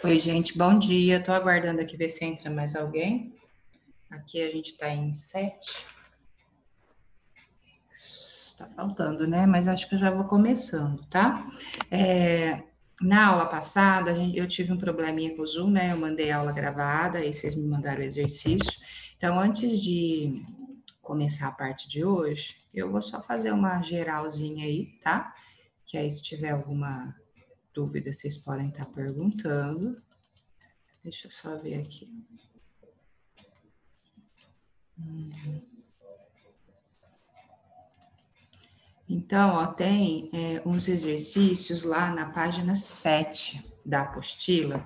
Oi, gente, bom dia. Tô aguardando aqui ver se entra mais alguém. Aqui a gente tá em 7. Tá faltando, né? Mas acho que eu já vou começando, tá? Na aula passada, eu tive um probleminha com o Zoom, né? Eu mandei aula gravada, aí vocês me mandaram o exercício. Então, antes de começar a parte de hoje, eu vou só fazer uma geralzinha aí, tá? Que aí, se tiver alguma dúvida, vocês podem estar perguntando. Deixa eu só ver aqui. Então, ó, tem uns exercícios lá na página 7 da apostila,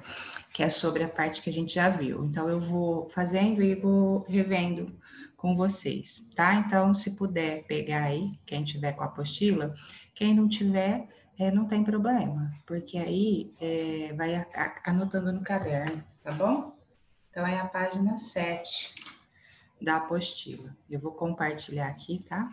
que é sobre a parte que a gente já viu. Então, eu vou fazendo e vou revendo com vocês, tá? Então, se puder pegar aí, quem tiver com a apostila, quem não tiver, não tem problema, porque aí vai anotando no caderno, tá bom? Então, é a página 7 da apostila. Eu vou compartilhar aqui, tá?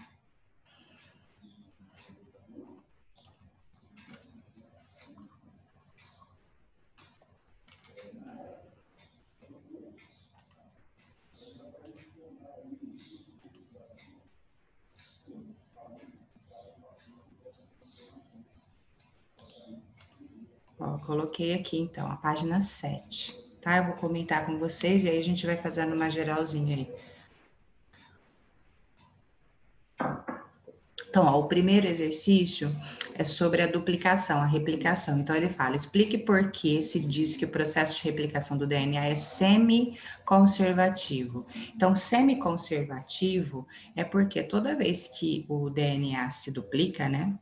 Ó, coloquei aqui, então, a página 7, tá? Eu vou comentar com vocês e aí a gente vai fazendo uma geralzinha aí. Então, ó, o primeiro exercício é sobre a duplicação, a replicação. Então, ele fala, explique por que se diz que o processo de replicação do DNA é semi-conservativo. Então, semi-conservativo é porque toda vez que o DNA se duplica, né,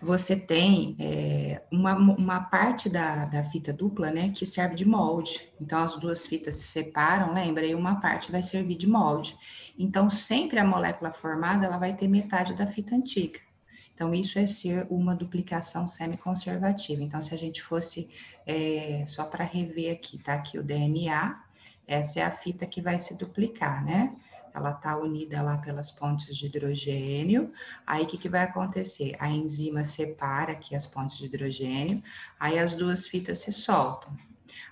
você tem uma parte da fita dupla, né, que serve de molde. Então, as duas fitas se separam, lembra? E uma parte vai servir de molde. Então, sempre a molécula formada, ela vai ter metade da fita antiga. Então, isso é ser uma duplicação semi-conservativa. Então, se a gente fosse, só para rever aqui, tá? Aqui o DNA, essa é a fita que vai se duplicar, né? Ela está unida lá pelas pontes de hidrogênio. Aí, o que vai acontecer? A enzima separa aqui as pontes de hidrogênio, aí as duas fitas se soltam.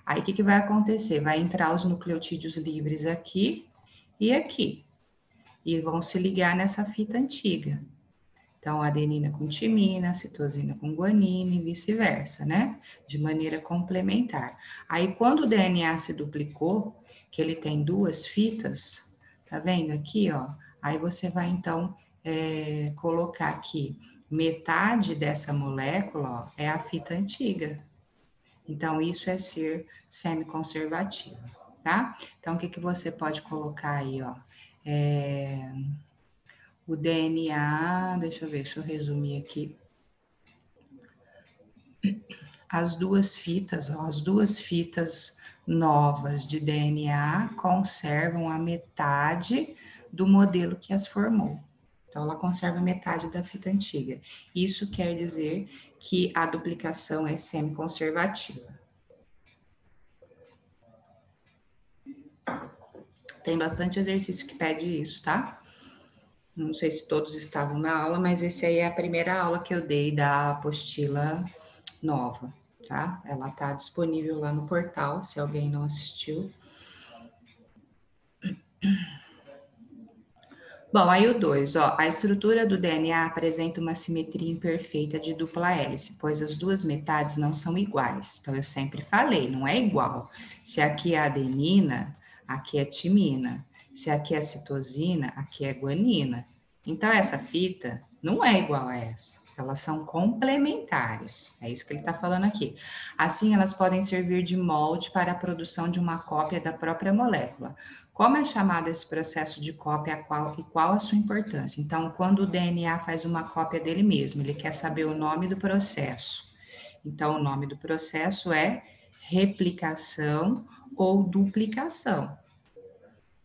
Aí, o que vai acontecer? Vai entrar os nucleotídeos livres aqui e aqui, e vão se ligar nessa fita antiga. Então, adenina com timina, citosina com guanina e vice-versa, né? De maneira complementar. Aí, quando o DNA se duplicou, que ele tem duas fitas, tá vendo aqui, ó? Aí você vai, então, colocar aqui metade dessa molécula, ó, é a fita antiga. Então, isso é ser semiconservativo, tá? Então, o que que você pode colocar aí, ó? O DNA, deixa eu resumir aqui. As duas fitas, ó, as duas fitas novas de DNA conservam a metade do modelo que as formou. Então, ela conserva metade da fita antiga. Isso quer dizer que a duplicação é semiconservativa. Tem bastante exercício que pede isso, tá? Não sei se todos estavam na aula, mas esse aí é a primeira aula que eu dei da apostila nova, tá? Ela tá disponível lá no portal, se alguém não assistiu. Bom, aí o 2, ó, a estrutura do DNA apresenta uma simetria imperfeita de dupla hélice, pois as duas metades não são iguais. Então, eu sempre falei, não é igual. Se aqui é adenina, aqui é timina. Se aqui é citosina, aqui é guanina. Então, essa fita não é igual a essa. Elas são complementares. É isso que ele está falando aqui. Assim, elas podem servir de molde para a produção de uma cópia da própria molécula. Como é chamado esse processo de cópia e qual a sua importância? Então, quando o DNA faz uma cópia dele mesmo, ele quer saber o nome do processo. Então, o nome do processo é replicação ou duplicação.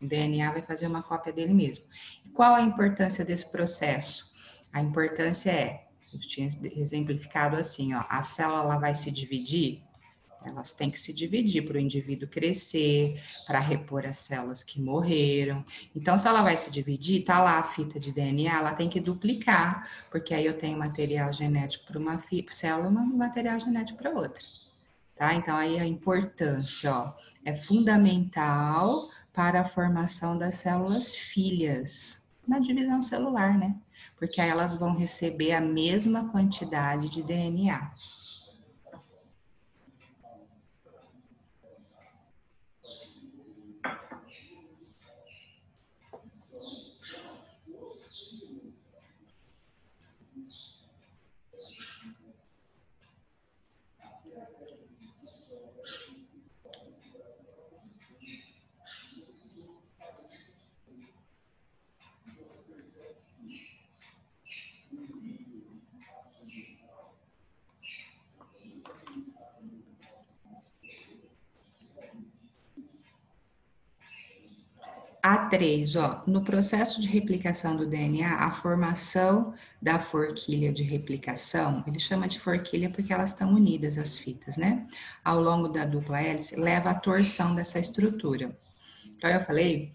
O DNA vai fazer uma cópia dele mesmo. E qual a importância desse processo? A importância é, eu tinha exemplificado assim, ó, a célula ela vai se dividir. Elas têm que se dividir para o indivíduo crescer, para repor as células que morreram. Então, se ela vai se dividir, tá lá a fita de DNA, ela tem que duplicar, porque aí eu tenho material genético para uma célula e material genético para outra. Tá? Então, aí a importância, ó, é fundamental para a formação das células filhas na divisão celular, né? Porque aí elas vão receber a mesma quantidade de DNA. A3, ó, no processo de replicação do DNA, a formação da forquilha de replicação, ele chama de forquilha porque elas estão unidas, as fitas, né? Ao longo da dupla hélice, leva à torção dessa estrutura. Então, eu falei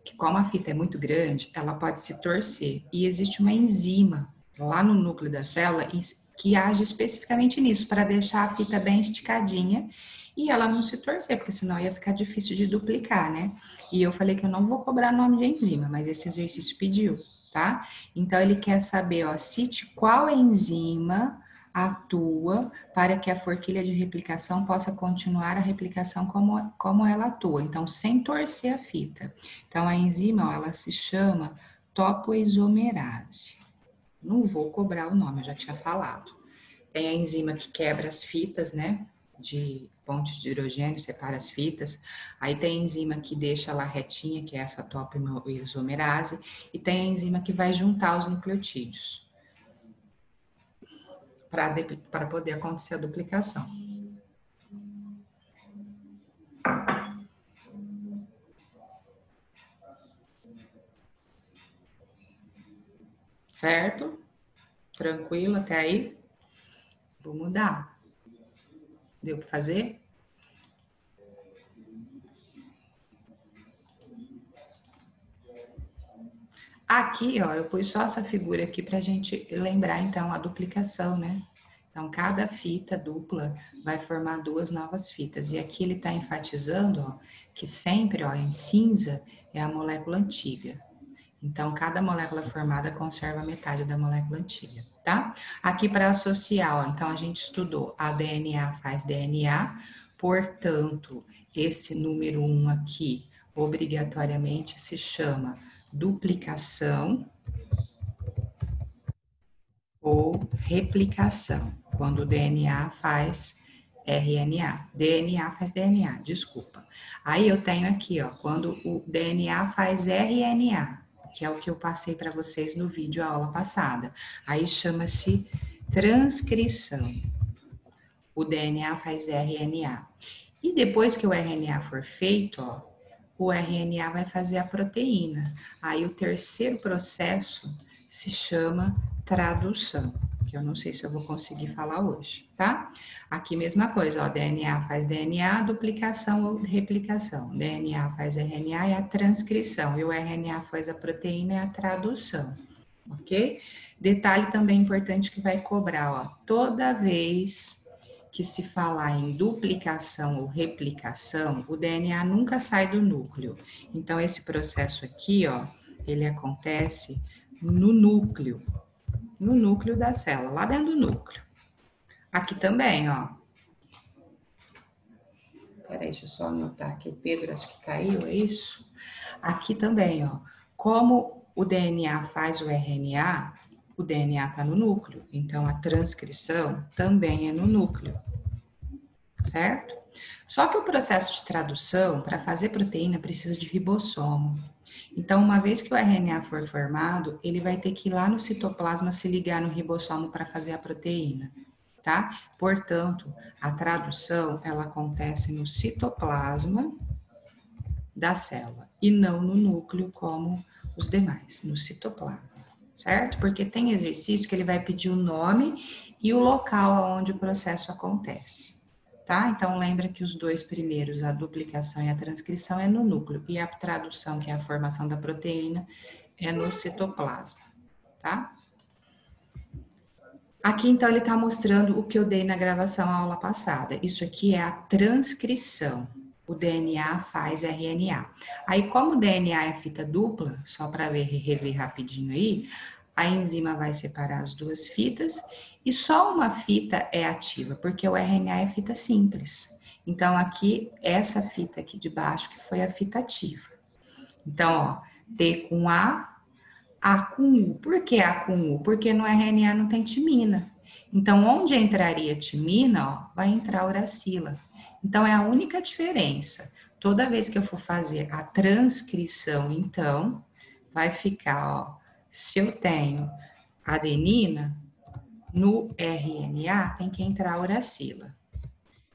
que como a fita é muito grande, ela pode se torcer. E existe uma enzima lá no núcleo da célula que age especificamente nisso, para deixar a fita bem esticadinha e ela não se torcer, porque senão ia ficar difícil de duplicar, né? E eu falei que eu não vou cobrar nome de enzima, mas esse exercício pediu, tá? Então, ele quer saber, ó, cite qual enzima atua para que a forquilha de replicação possa continuar a replicação como ela atua. Então, sem torcer a fita. Então, a enzima, ó, ela se chama topoisomerase. Não vou cobrar o nome, eu já tinha falado. Tem a enzima que quebra as fitas, né? De pontes de hidrogênio, separa as fitas. Aí tem a enzima que deixa ela retinha, que é essa topoisomerase. E tem a enzima que vai juntar os nucleotídeos para poder acontecer a duplicação. Certo? Tranquilo até aí? Vou mudar. Deu para fazer? Aqui, ó, eu pus só essa figura aqui para a gente lembrar, então, a duplicação, né? Então, cada fita dupla vai formar duas novas fitas. E aqui ele está enfatizando, ó, que sempre, ó, em cinza é a molécula antiga. Então, cada molécula formada conserva metade da molécula antiga, tá? Aqui para associar, ó, então a gente estudou a DNA faz DNA, portanto, esse número 1 aqui, obrigatoriamente se chama duplicação ou replicação, quando o DNA faz RNA. DNA faz DNA, desculpa. Aí eu tenho aqui, ó, quando o DNA faz RNA, que é o que eu passei para vocês no vídeo a aula passada. Aí chama-se transcrição. O DNA faz RNA. E depois que o RNA for feito, ó, o RNA vai fazer a proteína. Aí o terceiro processo se chama tradução, que eu não sei se eu vou conseguir falar hoje, tá? Aqui mesma coisa, ó, DNA faz DNA, duplicação ou replicação. DNA faz RNA é a transcrição e o RNA faz a proteína é a tradução, ok? Detalhe também importante que vai cobrar, ó, toda vez que se falar em duplicação ou replicação, o DNA nunca sai do núcleo. Então, esse processo aqui, ó, ele acontece no núcleo da célula, lá dentro do núcleo. Aqui também, ó. Peraí, deixa eu só anotar aqui. Pedro, acho que caiu, é isso? Aqui também, ó. Como o DNA faz o RNA, o DNA está no núcleo. Então, a transcrição também é no núcleo. Certo? Só que o processo de tradução, para fazer proteína, precisa de ribossomo. Então, uma vez que o RNA for formado, ele vai ter que ir lá no citoplasma se ligar no ribossomo para fazer a proteína, tá? Portanto, a tradução, ela acontece no citoplasma da célula e não no núcleo como os demais, no citoplasma, certo? Porque tem exercício que ele vai pedir o nome e o local onde o processo acontece. Tá? Então, lembra que os dois primeiros, a duplicação e a transcrição, é no núcleo, e a tradução, que é a formação da proteína, é no citoplasma, tá? Aqui, então, ele está mostrando o que eu dei na gravação a aula passada. Isso aqui é a transcrição. O DNA faz RNA. Aí, como o DNA é fita dupla, só para rever rapidinho aí, a enzima vai separar as duas fitas e só uma fita é ativa, porque o RNA é fita simples. Então, aqui, essa fita aqui de baixo que foi a fita ativa. Então, ó, T com A com U. Por que A com U? Porque no RNA não tem timina. Então, onde entraria timina, ó, vai entrar uracila. Então, é a única diferença. Toda vez que eu for fazer a transcrição, então, vai ficar, ó, se eu tenho adenina, no RNA tem que entrar uracila.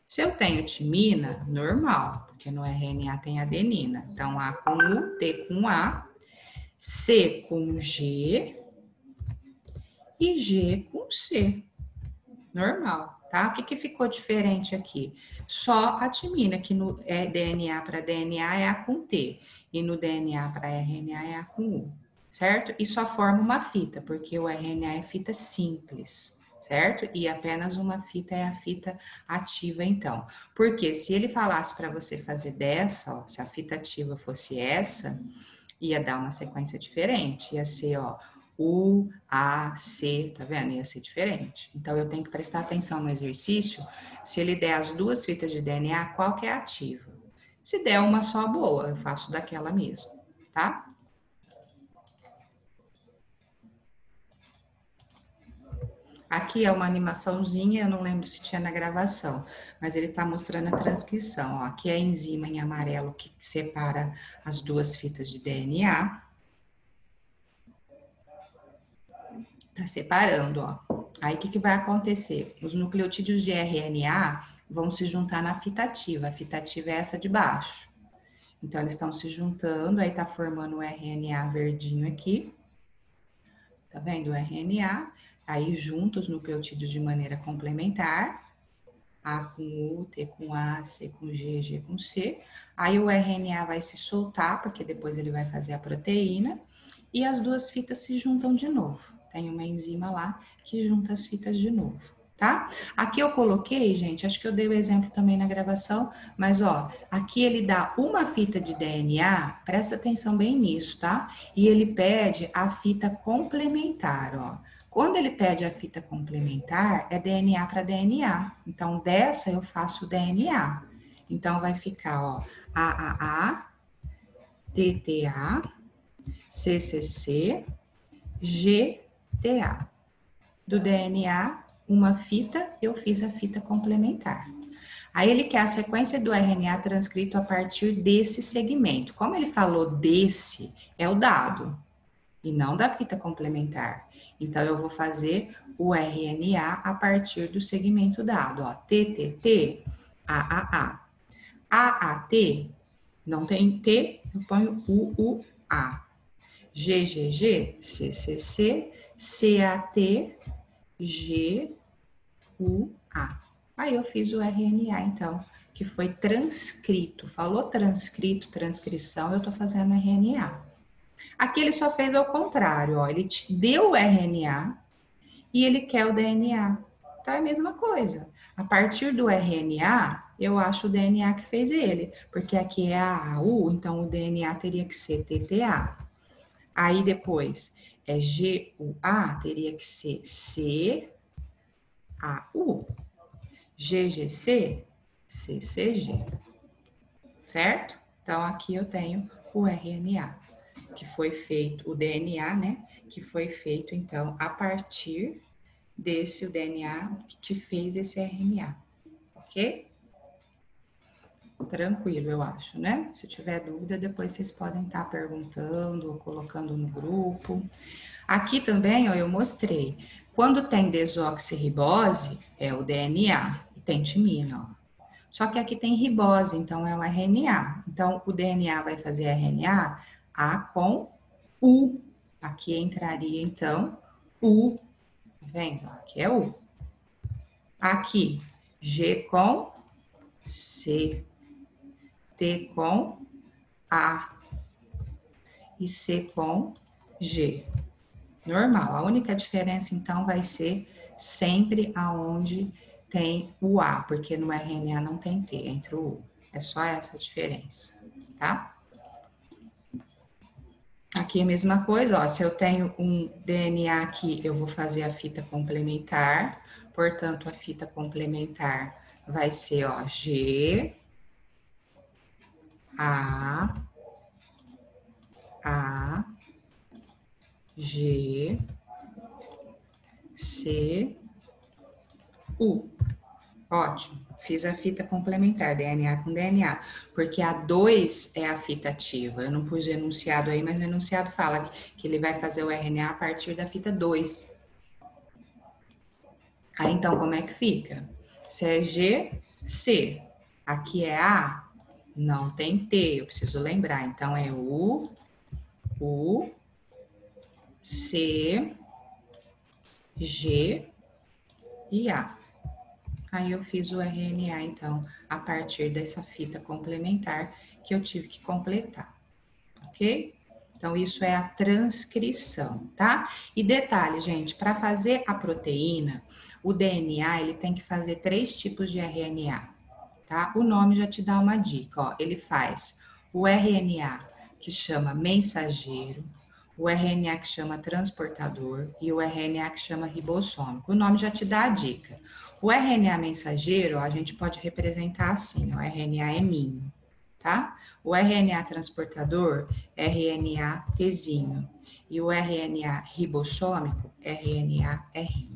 Se eu tenho timina, normal, porque no RNA tem adenina. Então, A com U, T com A, C com G e G com C. Normal, tá? O que ficou diferente aqui? Só a timina, que no DNA para DNA é A com T, e no DNA para RNA é A com U, certo? E só forma uma fita, porque o RNA é fita simples, certo? E apenas uma fita é a fita ativa, então. Porque se ele falasse para você fazer dessa, ó, se a fita ativa fosse essa, ia dar uma sequência diferente, ia ser, ó, U, A, C, tá vendo? Ia ser diferente. Então, eu tenho que prestar atenção no exercício, se ele der as duas fitas de DNA, qual que é a ativa? Se der uma só, boa, eu faço daquela mesmo, tá? Aqui é uma animaçãozinha, eu não lembro se tinha na gravação, mas ele tá mostrando a transcrição, ó. Aqui é a enzima em amarelo que separa as duas fitas de DNA. Tá separando, ó. Aí, o que vai acontecer? Os nucleotídeos de RNA vão se juntar na fita ativa. A fita ativa é essa de baixo. Então, eles estão se juntando, aí tá formando o RNA verdinho aqui. Tá vendo o RNA? Aí, junta os nucleotídeos de maneira complementar. A com U, T com A, C com G, G com C. Aí, o RNA vai se soltar, porque depois ele vai fazer a proteína. E as duas fitas se juntam de novo. Tem uma enzima lá que junta as fitas de novo, tá? Aqui eu coloquei, gente, acho que eu dei o exemplo também na gravação, mas ó, aqui ele dá uma fita de DNA, presta atenção bem nisso, tá? E ele pede a fita complementar, ó. Quando ele pede a fita complementar, é DNA para DNA. Então, dessa eu faço DNA. Então, vai ficar, ó, AAA, TTA, CCC, GTA. do DNA, uma fita, eu fiz a fita complementar. Aí ele quer a sequência do RNA transcrito a partir desse segmento. Como ele falou desse, é o dado, e não da fita complementar. Então, eu vou fazer o RNA a partir do segmento dado, ó, TTT, AAA. AAT, não tem T, eu ponho UUA. GGG, CCC, CAT, GUA. Aí eu fiz o RNA, então, que foi transcrito. Falou transcrito, transcrição, eu tô fazendo RNA. Aqui ele só fez ao contrário, ó. Ele te deu o RNA e ele quer o DNA. Então é a mesma coisa. A partir do RNA, eu acho o DNA que fez ele, porque aqui é a AU, então o DNA teria que ser TTA. Aí depois é GUA, teria que ser CAU. GGC, CCG. Certo? Então aqui eu tenho o RNA, que foi feito, o DNA, né? Que foi feito, então, a partir desse o DNA que fez esse RNA, ok? Tranquilo, eu acho, né? Se tiver dúvida, depois vocês podem estar perguntando ou colocando no grupo. Aqui também, ó, eu mostrei. Quando tem desoxirribose, é o DNA, e tem timina, ó. Só que aqui tem ribose, então é o RNA. Então, o DNA vai fazer RNA A com U. Aqui entraria, então, U. Tá vendo? Aqui é U. Aqui, G com C. T com A. E C com G. Normal. A única diferença, então, vai ser sempre aonde tem o A, porque no RNA não tem T entre o U. É só essa a diferença, tá? Aqui é a mesma coisa, ó. Se eu tenho um DNA aqui, eu vou fazer a fita complementar. Portanto, a fita complementar vai ser, ó, G, A, G, C, U. Ótimo. Fiz a fita complementar, DNA com DNA, porque a 2 é a fita ativa. Eu não pus o enunciado aí, mas no enunciado fala que ele vai fazer o RNA a partir da fita 2. Aí, então, como é que fica? Se é G, C. Aqui é A, não tem T, eu preciso lembrar. Então, é U, C, G e A. Aí eu fiz o RNA, então, a partir dessa fita complementar que eu tive que completar, ok? Então, isso é a transcrição, tá? E detalhe, gente, para fazer a proteína, o DNA, ele tem que fazer 3 tipos de RNA, tá? O nome já te dá uma dica, ó. Ele faz o RNA, que chama mensageiro, o RNA que chama transportador e o RNA que chama ribossômico. O nome já te dá a dica. O RNA mensageiro, ó, a gente pode representar assim, o RNA heminho, tá? O RNA transportador, RNA Tzinho. E o RNA ribossômico, RNA R.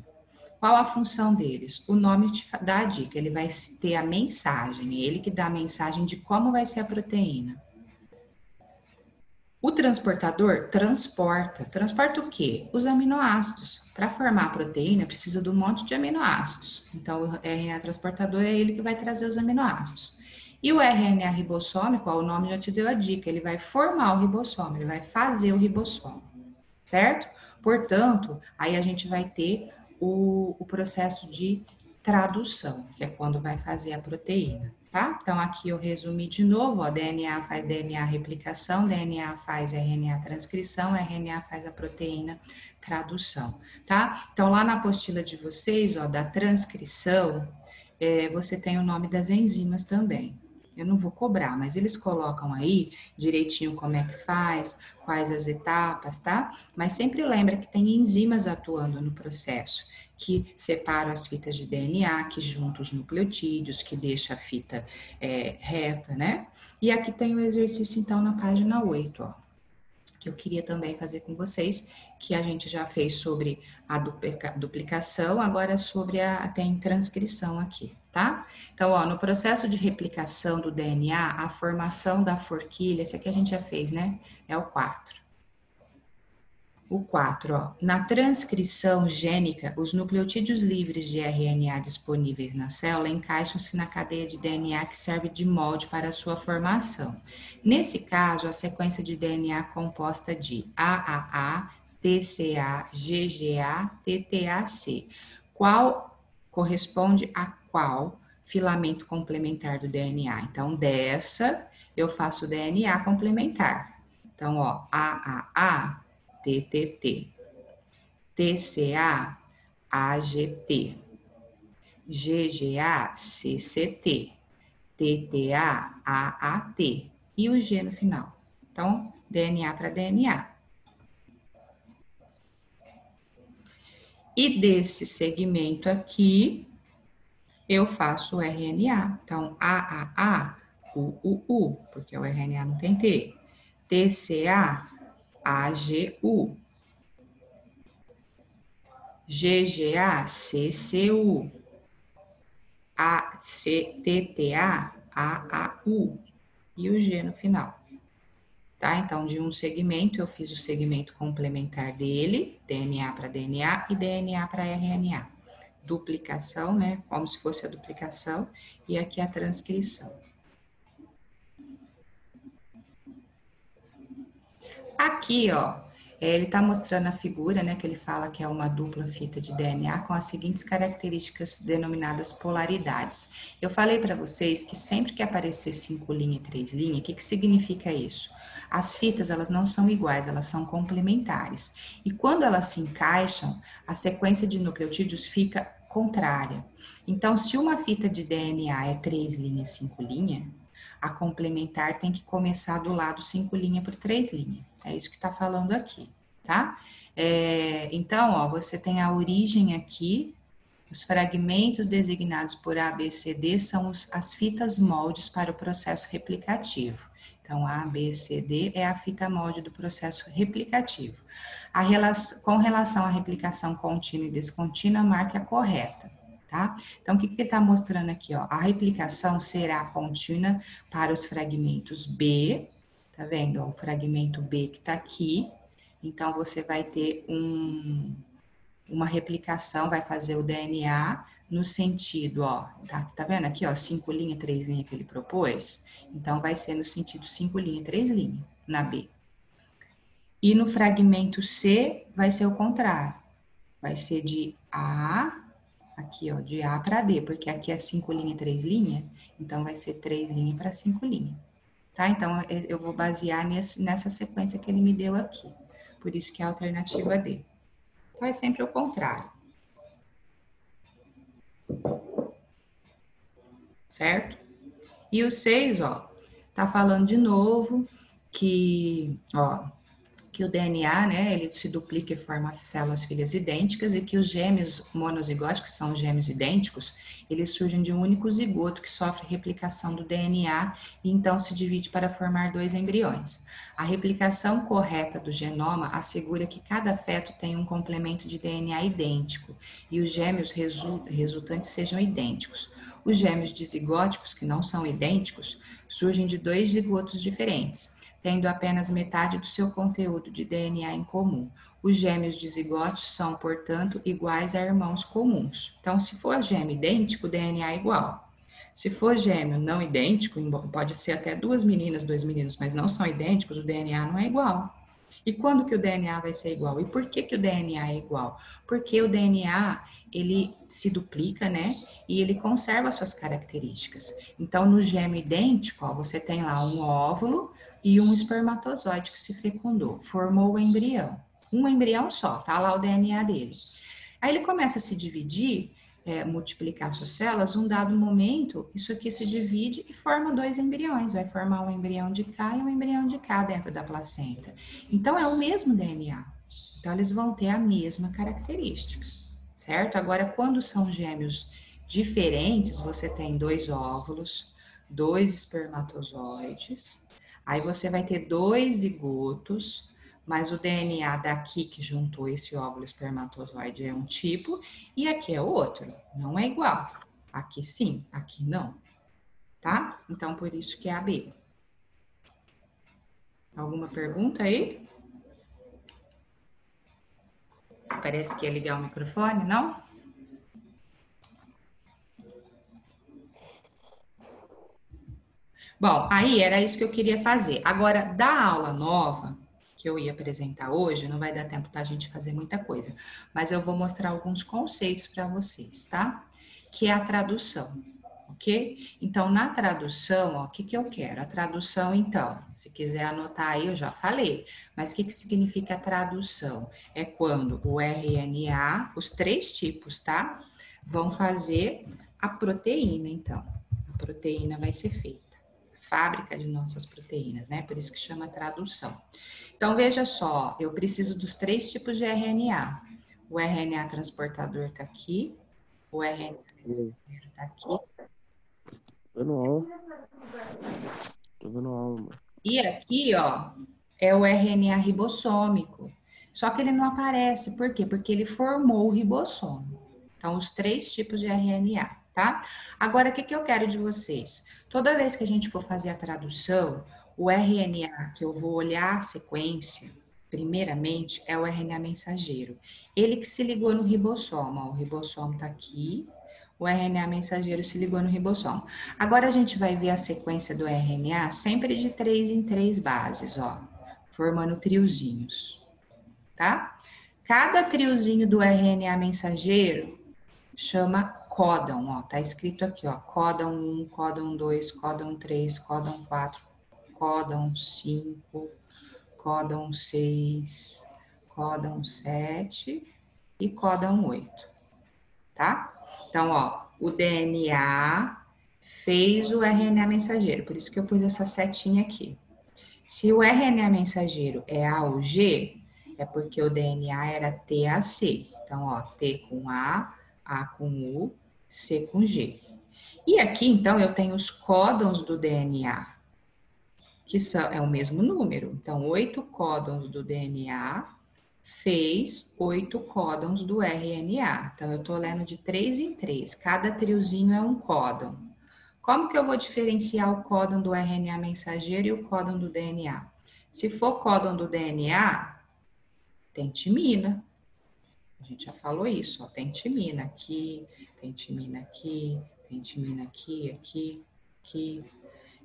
Qual a função deles? O nome te dá a dica, ele vai ter a mensagem, é ele que dá a mensagem de como vai ser a proteína. O transportador transporta. Transporta o quê? Os aminoácidos. Para formar a proteína, precisa de um monte de aminoácidos. Então, o RNA transportador é ele que vai trazer os aminoácidos. E o RNA ribossômico, ó, o nome já te deu a dica, ele vai formar o ribossomo, ele vai fazer o ribossomo, certo? Portanto, aí a gente vai ter o processo de tradução, que é quando vai fazer a proteína, tá? Então, aqui eu resumi de novo, ó, DNA faz DNA replicação, DNA faz RNA transcrição, RNA faz a proteína tradução, tá? Então, lá na apostila de vocês, ó, da transcrição, você tem o nome das enzimas também. Eu não vou cobrar, mas eles colocam aí direitinho como é que faz, quais as etapas, tá? Mas sempre lembra que tem enzimas atuando no processo, que separam as fitas de DNA, que juntam os nucleotídeos, que deixa a fita reta, né? E aqui tem o exercício, então, na página 8, ó. que eu queria também fazer com vocês, que a gente já fez sobre a duplicação, agora é sobre tem transcrição aqui, tá? Então, ó, no processo de replicação do DNA, a formação da forquilha, esse aqui a gente já fez, né? É o 4. O 4, ó, na transcrição gênica, os nucleotídeos livres de RNA disponíveis na célula encaixam-se na cadeia de DNA que serve de molde para a sua formação. Nesse caso, a sequência de DNA composta de AAA, TCA, GGA, TTAC, qual corresponde a qual filamento complementar do DNA? Então, dessa, eu faço o DNA complementar. Então, ó, AAA, TTT, TCA, AGT, GGA, CCT, TTA, AAT e o G no final. Então, DNA para DNA. E desse segmento aqui, eu faço o RNA. Então, AAA, UUU, porque o RNA não tem T. TCA, AGU. GGA, CCU, TTA, AAU e o G no final. Tá? Então, de um segmento, eu fiz o segmento complementar dele, DNA para DNA e DNA para RNA. Duplicação, né? Como se fosse a duplicação, e aqui a transcrição. Aqui, ó, ele está mostrando a figura, né, que ele fala que é uma dupla fita de DNA com as seguintes características denominadas polaridades. Eu falei para vocês que sempre que aparecer 5 linhas e 3 linhas, o que significa isso? As fitas, elas não são iguais, elas são complementares. E quando elas se encaixam, a sequência de nucleotídeos fica contrária. Então, se uma fita de DNA é 3 linhas, 5 linhas, a complementar tem que começar do lado 5 linhas por 3 linhas. É isso que está falando aqui, tá? Então, ó, você tem a origem aqui, os fragmentos designados por A, B, C, D são as fitas moldes para o processo replicativo. Então, A, B, C, D é a fita molde do processo replicativo. Com relação à replicação contínua e descontínua, marque a correta. Tá? Então, o que ele está mostrando aqui? Ó? A replicação será contínua para os fragmentos B, tá vendo? Ó, o fragmento B que está aqui. Então, você vai ter uma replicação, vai fazer o DNA no sentido, ó, tá vendo aqui, ó, 5 linhas, 3 linhas que ele propôs? Então, vai ser no sentido 5 linhas, 3 linhas, na B. E no fragmento C, vai ser o contrário. Vai ser de A... Aqui, ó, de A para D, porque aqui é 5 linhas e 3 linhas, então vai ser 3 linhas para 5 linhas. Tá? Então, eu vou basear nessa sequência que ele me deu aqui. Por isso que é a alternativa D. Então, é sempre o contrário. Certo? E o 6, ó, tá falando de novo que, ó, que o DNA, né, ele se duplica e forma células filhas idênticas e que os gêmeos monozigóticos, que são gêmeos idênticos, eles surgem de um único zigoto que sofre replicação do DNA e então se divide para formar 2 embriões. A replicação correta do genoma assegura que cada feto tem um complemento de DNA idêntico e os gêmeos resultantes sejam idênticos. Os gêmeos dizigóticos, que não são idênticos, surgem de 2 zigotos diferentes, tendo apenas metade do seu conteúdo de DNA em comum. Os gêmeos dizigotos são, portanto, iguais a irmãos comuns. Então, se for gêmeo idêntico, o DNA é igual. Se for gêmeo não idêntico, pode ser até 2 meninas, 2 meninos, mas não são idênticos, o DNA não é igual. E quando que o DNA vai ser igual? E por que que o DNA é igual? Porque o DNA, ele se duplica, né? E ele conserva as suas características. Então, no gêmeo idêntico, ó, você tem lá um óvulo e um espermatozoide que se fecundou, formou o embrião. Um embrião só, tá lá o DNA dele. Aí ele começa a se dividir, multiplicar suas células, um dado momento, isso aqui se divide e forma 2 embriões, vai formar um embrião de cá e um embrião de cá dentro da placenta. Então, é o mesmo DNA. Então, eles vão ter a mesma característica, certo? Agora, quando são gêmeos diferentes, você tem 2 óvulos, 2 espermatozoides, aí você vai ter 2 zigotos, mas o DNA daqui que juntou esse óvulo espermatozoide é um tipo e aqui é outro. Não é igual. Aqui sim, aqui não. Tá? Então, por isso que é AB. Alguma pergunta aí? Parece que ia ligar o microfone, não? Bom, aí era isso que eu queria fazer. Agora, da aula nova, que eu ia apresentar hoje, não vai dar tempo da gente fazer muita coisa, mas eu vou mostrar alguns conceitos para vocês, tá? Que é a tradução, ok? Então, na tradução, ó, o que eu quero? A tradução, então, se quiser anotar aí, eu já falei, mas o que significa a tradução? É quando o RNA, os 3 tipos, tá? Vão fazer a proteína, então. A proteína vai ser feita. Fábrica de nossas proteínas, né? Por isso que chama tradução. Então, veja só, eu preciso dos 3 tipos de RNA. O RNA transportador está aqui, o RNA mensageiro está aqui. Tô vendo aula. Tô vendo aula, mano. E aqui, ó, é o RNA ribossômico. Só que ele não aparece, por quê? Porque ele formou o ribossomo. Então, os 3 tipos de RNA, tá? Agora, o que eu quero de vocês? Toda vez que a gente for fazer a tradução, o RNA que eu vou olhar a sequência, primeiramente, é o RNA mensageiro. Ele que se ligou no ribossomo, ó, o ribossomo tá aqui, o RNA mensageiro se ligou no ribossomo. Agora a gente vai ver a sequência do RNA sempre de 3 em 3 bases, ó, formando triozinhos, tá? Cada triozinho do RNA mensageiro chama códon, ó, tá escrito aqui, ó, códon 1, códon 2, códon 3, códon 4, códon 5, códon 6, códon 7 e códon 8, tá? Então, ó, o DNA fez o RNA mensageiro, por isso que eu pus essa setinha aqui. Se o RNA mensageiro é A ou G, é porque o DNA era TAC. Então, ó, T com A com U, C com G. E aqui, então, eu tenho os códons do DNA, que é o mesmo número. Então, 8 códons do DNA fez 8 códons do RNA. Então, eu estou lendo de 3 em 3. Cada triozinho é um códon. Como que eu vou diferenciar o códon do RNA mensageiro e o códon do DNA? Se for códon do DNA, tem timina. A gente já falou isso, ó. Tem timina aqui, tem timina aqui, tem timina aqui, aqui, aqui.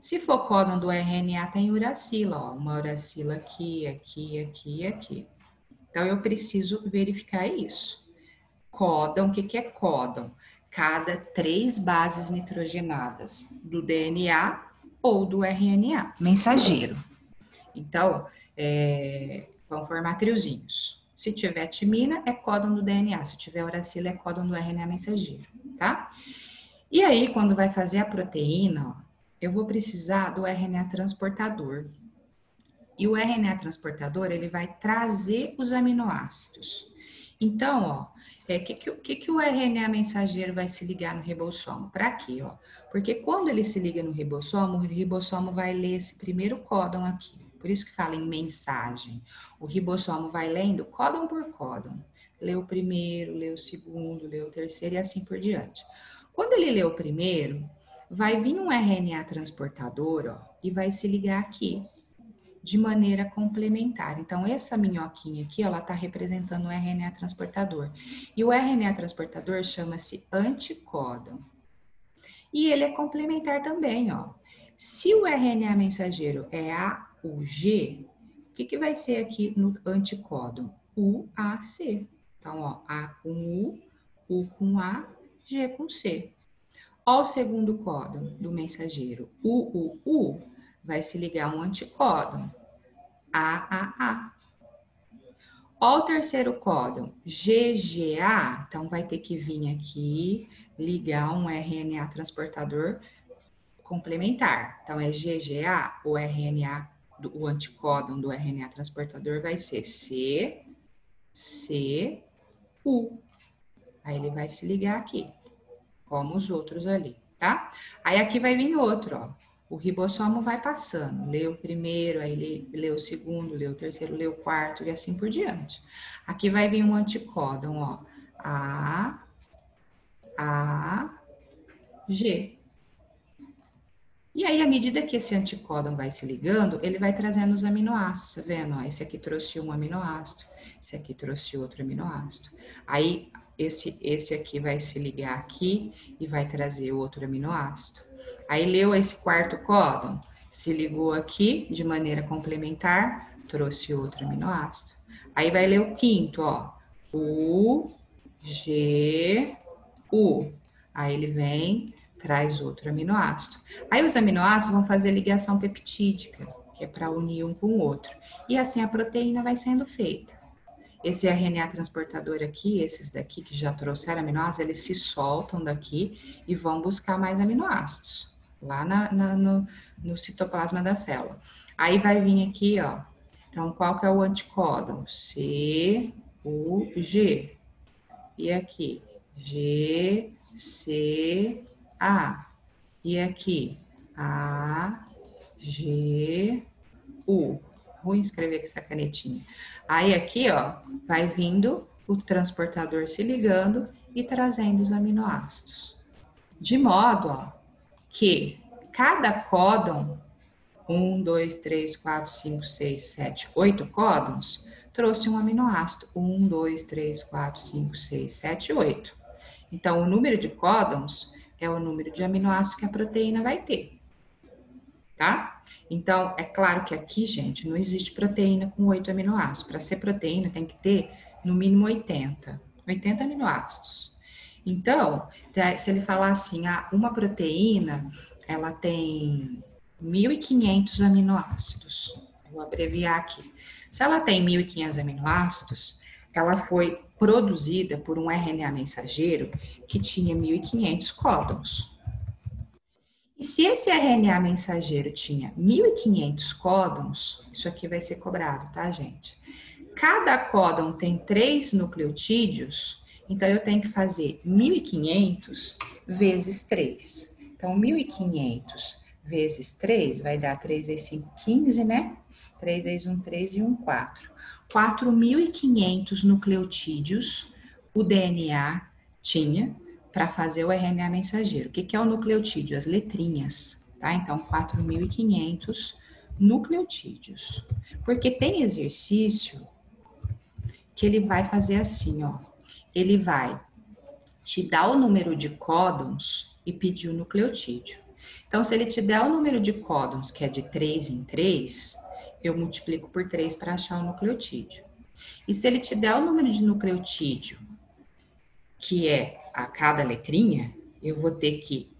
Se for códon do RNA, tem uracila, ó. Uma uracila aqui, aqui, aqui e aqui. Então, eu preciso verificar isso. Códon, o que é códon? Cada 3 bases nitrogenadas do DNA ou do RNA, mensageiro. Então, vão formar triozinhos. Se tiver timina, é códon do DNA. Se tiver uracila, é códon do RNA mensageiro, tá? E aí, quando vai fazer a proteína, ó, eu vou precisar do RNA transportador. E o RNA transportador, ele vai trazer os aminoácidos. Então, ó, que o RNA mensageiro vai se ligar no ribossomo? Para quê, ó? Porque quando ele se liga no ribossomo, o ribossomo vai ler esse primeiro códon aqui. Por isso que fala em mensagem. O ribossomo vai lendo códon por códon. Lê o primeiro, lê o segundo, lê o terceiro e assim por diante. Quando ele lê o primeiro, vai vir um RNA transportador, ó, e vai se ligar aqui de maneira complementar. Então, essa minhoquinha aqui, ela está representando o RNA transportador. E o RNA transportador chama-se anticódon. E ele é complementar também, ó. Se o RNA mensageiro é A ou G, o que vai ser aqui no anticódon? UAC. Então, ó, A com U com A, G com C. Ó o segundo códon do mensageiro, UUU, vai se ligar um anticódon, AAA. Ó o terceiro códon, GGA, então vai ter que vir aqui, ligar um RNA transportador complementar. Então é GGA, o RNA, o anticódon do RNA transportador vai ser CCU. Aí ele vai se ligar aqui, como os outros ali, tá? Aí aqui vai vir outro, ó. O ribossomo vai passando, lê o primeiro, aí lê o segundo, lê o terceiro, lê o quarto e assim por diante. Aqui vai vir um anticódon, ó, A, G. E aí, à medida que esse anticódon vai se ligando, ele vai trazendo os aminoácidos, tá vendo? Ó, esse aqui trouxe um aminoácido, esse aqui trouxe outro aminoácido. Aí, esse aqui vai se ligar aqui e vai trazer outro aminoácido. Aí, leu esse quarto códon, se ligou aqui de maneira complementar, trouxe outro aminoácido. Aí, vai ler o quinto, ó, U, G, U. Aí, ele vem, traz outro aminoácido. Aí os aminoácidos vão fazer ligação peptídica, que é para unir um com o outro. E assim a proteína vai sendo feita. Esse RNA transportador aqui, esses daqui que já trouxeram aminoácidos, eles se soltam daqui e vão buscar mais aminoácidos lá no citoplasma da célula. Aí vai vir aqui, ó. Então, qual que é o anticódon? C, U, G. E aqui, G, C, A. E aqui, A, G, U. Ruim escrever com essa canetinha. Aí aqui, ó, vai vindo o transportador se ligando e trazendo os aminoácidos. De modo, ó, que cada códon, 1, 2, 3, 4, 5, 6, 7, 8 códons, trouxe um aminoácido. 1, 2, 3, 4, 5, 6, 7, 8. Então, o número de códons é o número de aminoácidos que a proteína vai ter, tá? Então, é claro que aqui, gente, não existe proteína com 8 aminoácidos. Para ser proteína, tem que ter no mínimo 80 aminoácidos. Então, se ele falar assim, uma proteína, ela tem 1.500 aminoácidos. Vou abreviar aqui. Se ela tem 1.500 aminoácidos, ela foi produzida por um RNA mensageiro que tinha 1.500 códons. E se esse RNA mensageiro tinha 1.500 códons, isso aqui vai ser cobrado, tá, gente? Cada códon tem 3 nucleotídeos, então eu tenho que fazer 1.500 vezes 3. Então, 1.500 vezes 3 vai dar 3 vezes 5, 15, né? 3 vezes 1, 3 e 1, 4. 4.500 nucleotídeos o DNA tinha para fazer o RNA mensageiro. O que é o nucleotídeo? As letrinhas, tá? Então, 4.500 nucleotídeos. Porque tem exercício que ele vai fazer assim, ó. Ele vai te dar o número de códons e pedir o nucleotídeo. Então, se ele te der o número de códons, que é de 3 em 3, eu multiplico por 3 para achar o nucleotídeo. E se ele te der o número de nucleotídeo, que é a cada letrinha, eu vou ter que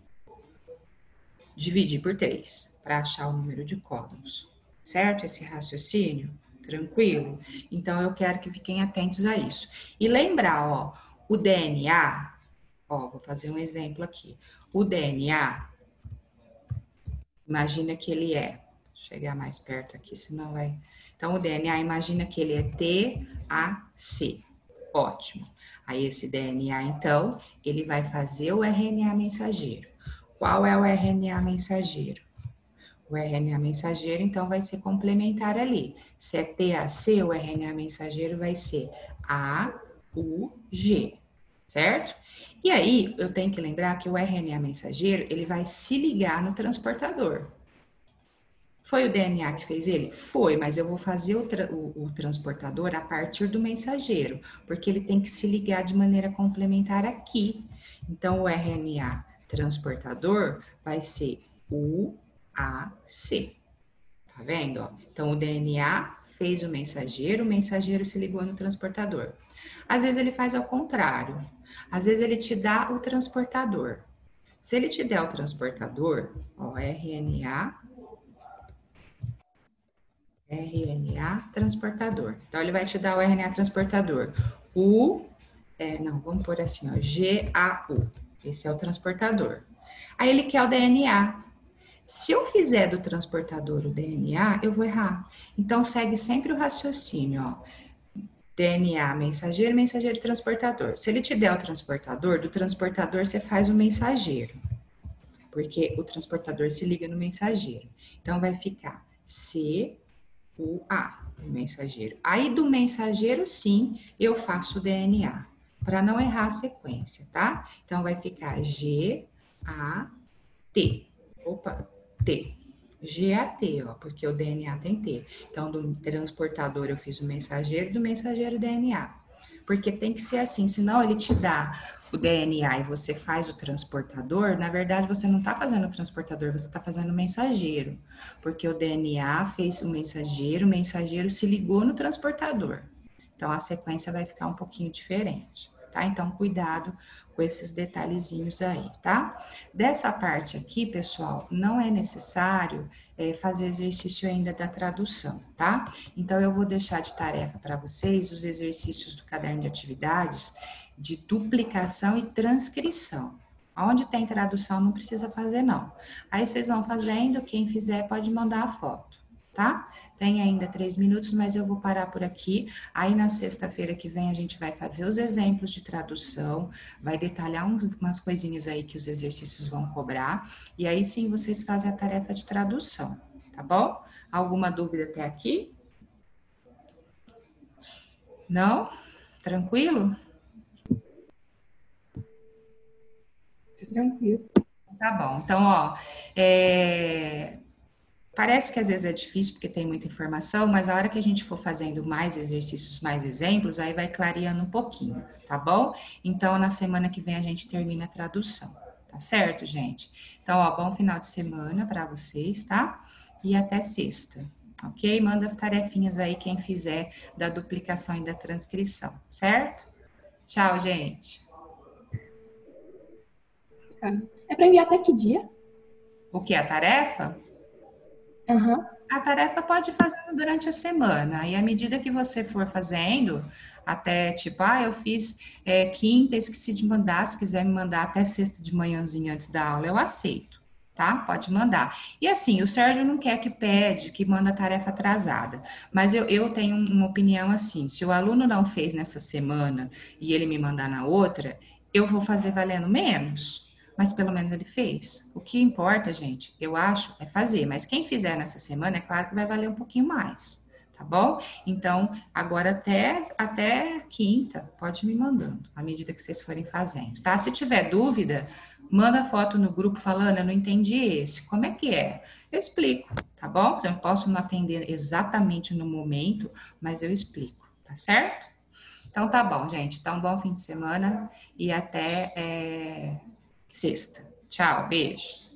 dividir por 3 para achar o número de códons. Certo? Esse raciocínio? Tranquilo? Então, eu quero que fiquem atentos a isso. E lembrar, ó, o DNA, ó, vou fazer um exemplo aqui. O DNA, imagina que ele é, vou chegar mais perto aqui, senão vai... Então, o DNA, imagina que ele é TAC. Ótimo. Aí, esse DNA, então, ele vai fazer o RNA mensageiro. Qual é o RNA mensageiro? O RNA mensageiro, então, vai ser complementar ali. Se é TAC, o RNA mensageiro vai ser AUG, certo? E aí, eu tenho que lembrar que o RNA mensageiro, ele vai se ligar no transportador. Foi o DNA que fez ele? Foi, mas eu vou fazer o transportador a partir do mensageiro, porque ele tem que se ligar de maneira complementar aqui. Então, o RNA transportador vai ser UAC. Tá vendo? Ó? Então, o DNA fez o mensageiro se ligou no transportador. Às vezes ele faz ao contrário. Às vezes ele te dá o transportador. Se ele te der o transportador, ó, RNA transportador. Então, ele vai te dar o RNA transportador. Vamos pôr assim, ó, GAU. Esse é o transportador. Aí, ele quer o DNA. Se eu fizer do transportador o DNA, eu vou errar. Então, segue sempre o raciocínio, ó. DNA, mensageiro, mensageiro, transportador. Se ele te der o transportador, do transportador você faz o mensageiro. porque o transportador se liga no mensageiro. Então, vai ficar C-U-A, o mensageiro. Aí, do mensageiro, sim, eu faço o DNA, para não errar a sequência, tá? Então, vai ficar G-A-T. Opa, T. G-A-T, ó, porque o DNA tem T. Então, do transportador eu fiz o mensageiro, do mensageiro DNA. Porque tem que ser assim, senão ele te dá o DNA e você faz o transportador, na verdade você não está fazendo o transportador, você está fazendo o mensageiro. Porque o DNA fez o mensageiro se ligou no transportador. Então a sequência vai ficar um pouquinho diferente, tá? Então cuidado com esses detalhezinhos aí, tá? Dessa parte aqui, pessoal, não é necessário fazer exercício ainda da tradução, tá? Então, eu vou deixar de tarefa para vocês os exercícios do caderno de atividades de duplicação e transcrição. Onde tem tradução não precisa fazer, não. Aí vocês vão fazendo, quem fizer pode mandar a foto, tá? Tem ainda 3 minutos, mas eu vou parar por aqui. Aí na sexta-feira que vem a gente vai fazer os exemplos de tradução, vai detalhar umas coisinhas aí que os exercícios vão cobrar, e aí sim vocês fazem a tarefa de tradução, tá bom? Alguma dúvida até aqui? Não? Tranquilo? Tranquilo. Tá bom. Então, ó, parece que às vezes é difícil porque tem muita informação, mas a hora que a gente for fazendo mais exercícios, mais exemplos, aí vai clareando um pouquinho, tá bom? Então, na semana que vem a gente termina a tradução, tá certo, gente? Então, ó, bom final de semana para vocês, tá? E até sexta, ok? Manda as tarefinhas aí quem fizer da duplicação e da transcrição, certo? Tchau, gente. Tá. É para enviar até que dia? O que? A tarefa? Aham. A tarefa pode ir fazendo durante a semana, e à medida que você for fazendo, até tipo, eu fiz quinta, esqueci de mandar, se quiser me mandar até sexta de manhãzinha antes da aula, eu aceito, tá? Pode mandar. E assim, o Sérgio não quer que pede, que manda a tarefa atrasada, mas eu tenho uma opinião assim, se o aluno não fez nessa semana e ele me mandar na outra, eu vou fazer valendo menos. Mas pelo menos ele fez. O que importa, gente, eu acho, é fazer. Mas quem fizer nessa semana, é claro que vai valer um pouquinho mais, tá bom? Então, agora até quinta, pode me mandando, à medida que vocês forem fazendo, tá? Se tiver dúvida, manda foto no grupo falando, eu não entendi esse, como é que é? Eu explico, tá bom? Eu posso não atender exatamente no momento, mas eu explico, tá certo? Então, tá bom, gente. Então, bom fim de semana e até sexta. Tchau, beijo.